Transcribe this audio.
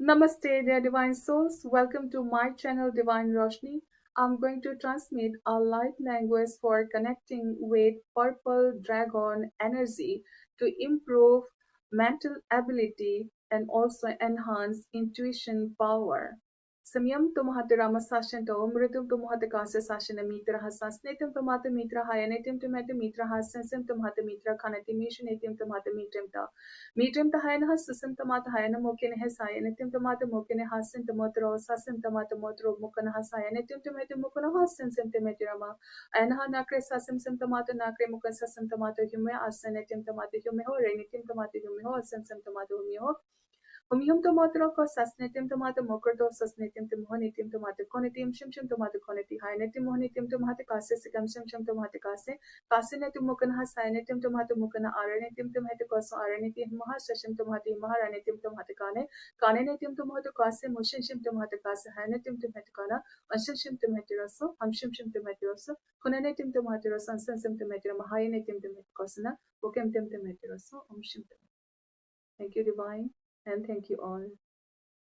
Namaste, dear divine souls. Welcome to my channel, Divine Roshni. I'm going to transmit a light language for connecting with purple dragon energy to improve mental ability and also enhance intuition power. Samyam tumhatira masashan to mritum tumhata kasa sashana mitra hasas netum tumata mitra hayanetim tumata mitra hasansam tumhata mitra khanati mishan netim tumata mitrim ta. Medium tahaina susum tamata hayana mokene hesaya netim tamata mokene hasin tamotro sasim tamata motro mukana hasaya netim tamata mukana hasin sim temetirama anha nakre sasim sim tamata nakre mukan sasim tamata hume asan netim tamata hume ho re netim tamata hume ho asan sim tamata hume ho Humihum tomato ko sasnetim tomato mokoto sasnetim timohonitim tomato conitim shimshim tomato coniti hainetim mohonitim tomato kase sikam shimshim tomato kase netim mukana hasainetim tomato mukana aranetim tomato koso aranetim moha shashim tomato maharanetim tomato kane netim tomato kase mushinshim tomato kase hainetim tomato kana ashishim tomato raso hamshimshim tomato raso kunanetim tomato raso ansansim tomato mahayanetim tomato kosana bokem tomato raso umshim tomato. Thank you, Divine, and thank you all.